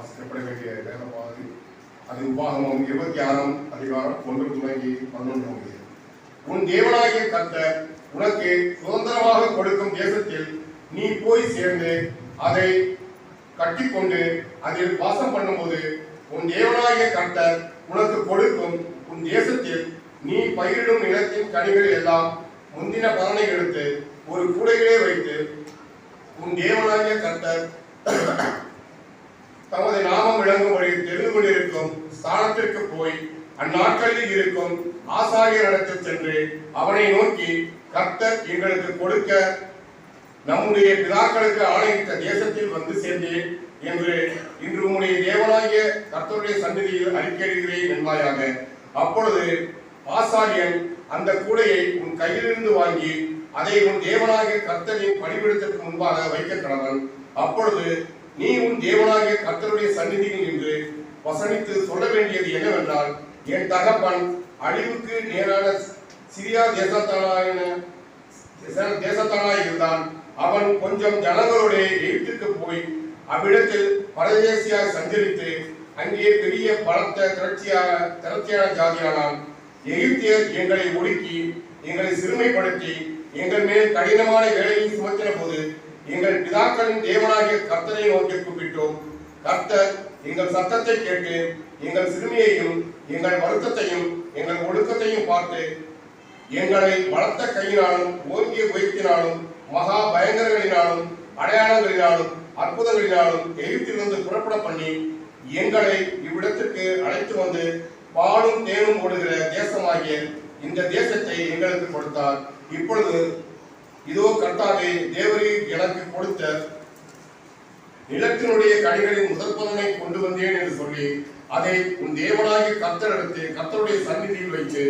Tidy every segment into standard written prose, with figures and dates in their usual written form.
வாசிக்கப்பட வேண்டிய வேத பகுதி. அது உபாகமம் 26 அதிகாரம் 1 தொடங்கி 11 முடியும். உன் தேவனாகிய கர்த்தர் உனக்கு சுதந்திரமாக கொடுக்கும் தேசத்தில் நீ போய் சேர்ந்து அதை கட்டிக்கொண்டு அதில் வாசம் பண்ணும்போது உன் தேவனாகிய கர்த்தர் உனக்கு கொடுக்கும் உன் தேசத்தில் நீ பயிரிடும் நிலத்தின் கனிகள் எல்லாம் முந்தின பலனை எடுத்து ஒரு கூடையிலே வைத்து உன் தேவனாகிய கர்த்தர் தமது நாமம் விளங்கும்படி தெரிந்து கொண்டிருக்கும் ஸ்தானத்திற்கு போய் அந்நாட்களில் இருக்கும் ஆசாரியரிடத்தில் சென்று அவனை நோக்கி, கர்த்தர் எங்களுக்கு கொடுக்க நம்முடைய பிதாக்களுக்கு ஆணையிட்ட தேசத்தில் வந்து சேர்ந்தேன் என்று இன்று உம்முடைய தேவனாகிய கர்த்தருடைய சந்நிதியில் அறிக்கையிடுகிறேன் என்பாயாக. அப்பொழுது ஆசாரியன் அந்த கூடையை உன் கையிலிருந்து வாங்கி அதை உன் தேவனாகிய கர்த்தரின் பலிபீடத்திற்கு முன்பாக வைக்க கடவன். அப்பொழுது நீ உன் தேவனாகிய கர்த்தருடைய சந்நிதியில் நின்று வசனித்து சொல்ல வேண்டியது என்னவென்றால், என் தகப்பன் அழிவுக்கு நேரான சிரியா தேசத்தானாய் இருந்தான். அவன் கொஞ்சம் ஜனங்களோட எகிப்துக்கு போய் அவ்விடத்தில் பரதேசியாய் சஞ்சரித்து அங்கே பெரிய பலத்த திரட்சியான ஜாதியானான். எகிப்தியர் எங்களை ஒடுக்கி எங்களை சிறுமைப்படுத்தி எங்கள் மேல் கடினமான வேலையை சுமத்தின போது எங்கள் பிதாக்களின் தேவனாகிய கர்த்தரை நோக்கி கூப்பிட்டோம். கர்த்தர் எங்கள் சத்தத்தை கேட்டு எங்கள் சிறுமியையும் எங்கள் வருத்தத்தையும் எங்கள் ஒடுக்கத்தையும் பார்த்து எங்களை பலத்த கையினாலும் ஓங்கிய உயர்த்தினாலும் மகா பயங்கரங்களினாலும் அடையாளங்களினாலும் அற்புதங்களினாலும் எகிப்திலிருந்து புறப்பட பண்ணி எங்களை இவ்விடத்திற்கு அழைத்து வந்து பாலும் தேனும் ஓடுகிற தேசமாகிய இந்த தேசத்தை எங்களுக்கு கொடுத்தார். இப்பொழுது இதோ கர்த்தாவே, தேவரீர் எனக்கு கொடுத்த நிலத்தினுடைய கனிகளின் முதல் பலனை கொண்டு வந்தேன் என்று சொல்லி அதை உன் தேவனாகிய கர்த்தர் எடுத்து கர்த்தருடைய சந்நிதியில் வைத்து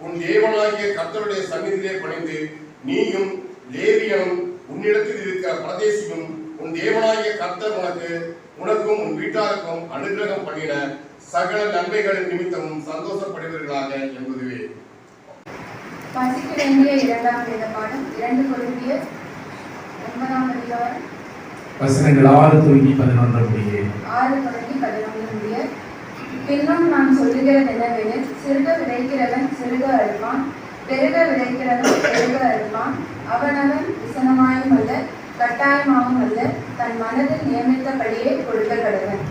உன் தேவனாகிய கர்த்தருடைய சந்நிதியிலே பணிந்து நீயும் லேவியனும் உன்னிடத்தில் இருக்கிற பரதேசியும் உன் தேவனாகிய கர்த்தர் உனக்கும் உன் வீட்டாருக்கும் அனுகிரகம் பண்ணின சகல நன்மைகளின் நிமித்தமும் சந்தோஷப்படுவீர்களாக என்பதுவே. வாசிக்க வேண்டிய இரண்டாம் வேத பாடம் 2 கொரிந்தியர் 9ஆம் அதிகாரம் வசனங்கள் 6 தொடங்கி 11 முடிய. பின்னும் நான் சொல்லுகிறது என்னவெனில், சிறுக விதைக்கிறவன் சிறுக அறுப்பான், பெருக விதைக்கிறவன் பெருக அறுப்பான். அவனவன் விசனமாயும் அல்ல கட்டாயமாகவும் அல்ல, தன் மனதில் நியமித்தபடியே கொடுக்க கடவன்.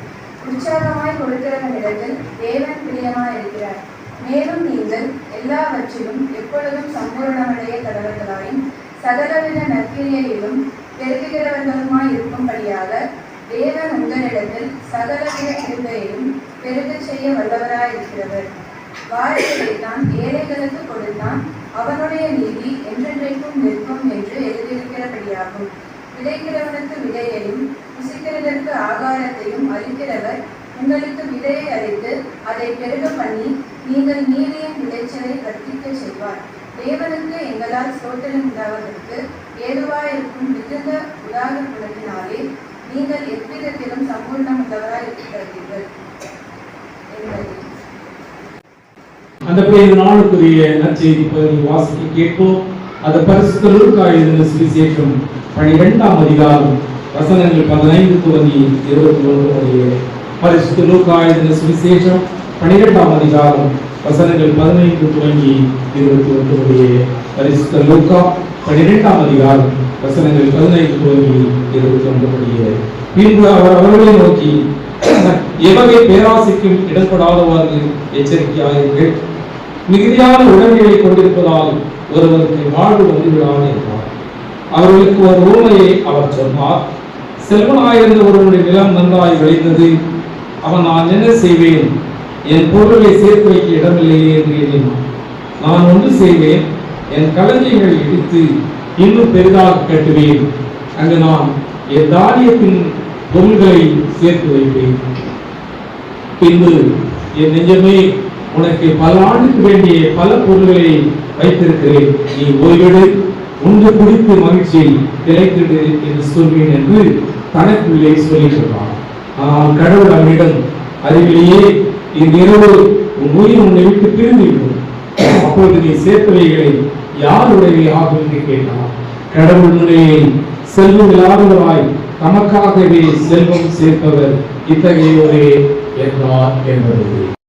உற்சாகமாய் கொடுக்கிறவனிடத்தில் தேவன் பிரியமாய் இருக்கிறார். மேலும் நீங்கள் எல்லாவற்றிலும் எப்பொழுதும் சம்பூரணமடைய கடவர்களாயும் சகலவித நற்கிரியையிலும் பெருகுகிறவர்களுமாய் இருக்கும்படியாக தேவன் உங்களிடத்தில் சகலவித கிருபையிலும் பெருகச் செய்ய வல்லவராய் இருக்கிறவர். வாரிசுகளைத்தான் ஏழைகளுக்கு கொடுத்தான், அவனுடைய நீதி என்றென்றைக்கும் நிற்கும் என்று எழுதியிருக்கிறபடியாகும். விதைக்கிறவனுக்கு விதையையும் புசிக்கிறதற்கு ஆகாரத்தையும் அளிக்கிறவர் உங்களுக்கு விதையை அளித்து அதை பெருக பண்ணி நீங்கள் நீதியின் விளைச்சலை வர்த்திக்க செய்வார். தேவனுக்கு எங்களால் ஸ்தோத்திரம் உண்டாவதற்கு ஏதுவாயிருக்கும் மிகுந்த உதாக குணத்தினாலே நீங்கள் எவ்விதத்திலும் சம்பூர்ணம் உள்ளவராய் இருக்கிறீர்கள் என்பது. அந்தபடி இந்த நாளுக்குரிய நற்செய்தி பகுதி வாசிக்க கேட்போம். அது பரிசுத்த லூக்கா எழுதின சுவிசேஷம் 12ஆம் அதிகாரம் வசனங்கள் 15 தொடங்கி 21 முடிய. பரிசுத்த லூக்கா எழுதின சுவிசேஷம் 12ஆம் அதிகாரம் வசனங்கள் 15 தொடங்கி 21 முடிய. பரிசுத்த லூக்கா 12ஆம் அதிகாரம் வசனங்கள் 15 தொடங்கி 21 முடிய. பின்பு அவர் அவர்களை நோக்கி, எவகை பேராசைக்கும் இடப்படாதவாறு எச்சரிக்கையாயிருங்கள். மிகுதியான உடல்நிலை கொண்டிருப்பதால் ஒருவருக்கு வாழ்வு வந்துவிடாது என்றார். அவர்களுக்கு ஒரு உவமையை அவர் சொன்னார். செல்வனாயிருந்த ஒருவனுடைய நிலம் நன்றாய் விளைந்தது. அவன், நான் என்ன செய்வேன், என் பொருளை சேர்த்து வைக்க இடமில்லையே என்று எண்ணினான். நான் ஒன்று செய்வேன், என் களஞ்சியங்களை இடித்து இன்னும் பெரிதாக கட்டுவேன். அங்கு நான் என் தானியத்தின் பொருள்களை சேர்த்து வைப்பேன். பின்பு என் நெஞ்சமே, உனக்கு பல ஆண்டுக்கு வேண்டிய பல பொருள்களை வைத்திருக்கிறேன், நீ ஓய்வெடு, உண்டு குடித்து மகிழ்ச்சியை திளைத்திடு என்று சொல்வேன் என்று தனக்குள்ளே சொல்லியிருக்கிறான். ஆனால் கடவுள் அவனிடம், அறிவிலேயே இந்த இரவு உன் உயிர் உன்னை விட்டு பிரிந்துவிடும், அப்பொழுது நீ சேர்த்தவைகளை யாருடைய ஆகும் என்று கேட்டான். கடவுள் முறையை செல்வம் இல்லாதவராய் தமக்காகவே செல்வம் சேர்ப்பவர் இத்தகையோரே என்றார் என்பது.